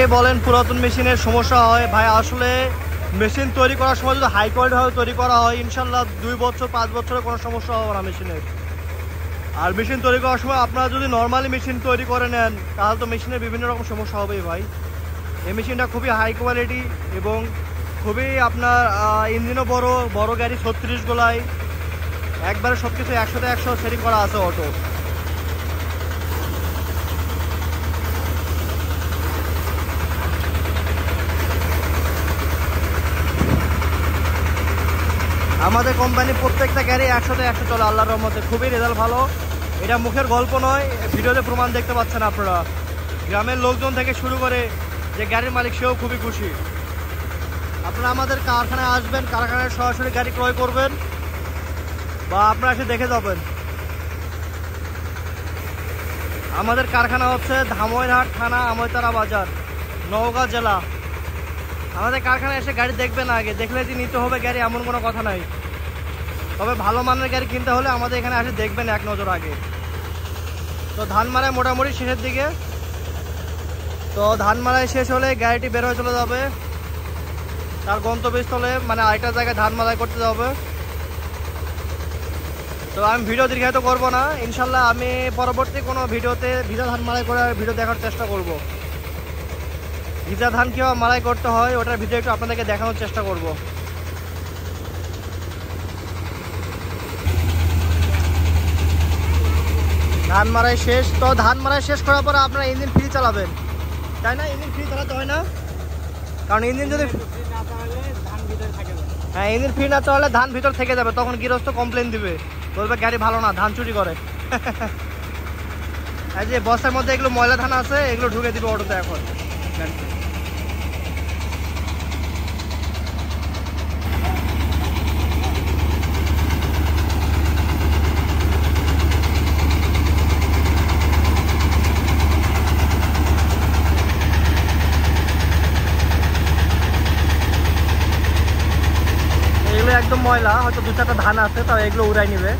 অনেকেই বলেন পুরাতন মেশিনের সমস্যা হয়। ভাই আসলে মেশিন তৈরি করার সময় যদি হাই কোয়ালিটিভাবে তৈরি করা হয়, ইনশাল্লাহ 2 বছর 5 বছরে কোনো সমস্যা হবে না মেশিনের। আর মেশিন তৈরি করার সময় আপনারা যদি নর্মালি মেশিন তৈরি করে নেন, তাহলে তো মেশিনের বিভিন্ন রকম সমস্যা হবেই ভাই। এই মেশিনটা খুবই হাই কোয়ালিটি এবং খুবই আপনার ইঞ্জিনও বড় বড় গাড়ি 36 গোলায় একবারে সব কিছু 100তে 100 সেটিং করা আছে অটো। আমাদের কোম্পানি প্রত্যেকটা গাড়ি 100তে 100 চলে আল্লাহর রহমতে, খুবই রেজাল্ট ভালো। এটা মুখের গল্প নয়, ভিডিওতে প্রমাণ দেখতে পাচ্ছেন আপনারা। গ্রামের লোকজন থেকে শুরু করে যে গাড়ির মালিক সেও খুবই খুশি। আপনারা আমাদের কারখানায় আসবেন, কারখানায় সরাসরি গাড়ি ক্রয় করবেন বা আপনারা এসে দেখে যাবেন। আমাদের কারখানা হচ্ছে ধামইরহাট থানা, আমইতারা বাজার, নওগাঁ জেলা। আমাদের কারখানায় এসে গাড়ি দেখবেন আগে, দেখলে যে নিতে হবে গাড়ি এমন কোনো কথা নাই। তবে ভালো মানের গাড়ি কিনতে হলে আমাদের এখানে এসে দেখবেন এক নজর আগে। তো ধান মারাই মোটামুটি শেষের দিকে। তো ধান মারাই শেষ হলে গাড়িটি বের হয়ে চলে যাবে তার গন্তব্যস্থলে, মানে আরেকটা জায়গায় ধান মারাই করতে যাবে। তো আমি ভিডিও দীর্ঘায়িত করবো না, ইনশাল্লাহ আমি পরবর্তী কোনো ভিডিওতে ভিজা ধান মারাই করার ভিডিও দেখার চেষ্টা করব। ভিজা ধান কীভাবে মারাই করতে হয় ওটার ভিডিও একটু আপনাদেরকে দেখানোর চেষ্টা করব। ধান মারাই শেষ। তো ধান মারাই শেষ করার পরে আপনারা ইঞ্জিন ফ্রি চালাবেন, তাই না? ইঞ্জিন ফ্রি চালাতে হয় না, কারণ ইঞ্জিন যদি হ্যাঁ ইঞ্জিন ফ্রি না চালালে ধান ভিতর থেকে যাবে, তখন গৃহস্থ কমপ্লেন দিবে, বলবে গাড়ি ভালো না, ধান চুরি করে। এই যে বস্তার মধ্যে এগুলো ময়লা ধান আছে, এগুলো ঢুকে দিবে অটোতে এখন। এগুলো একদম ময়লা, হয়তো 2-4টা ধান আছে, তাও এগুলো উড়াই নিবে।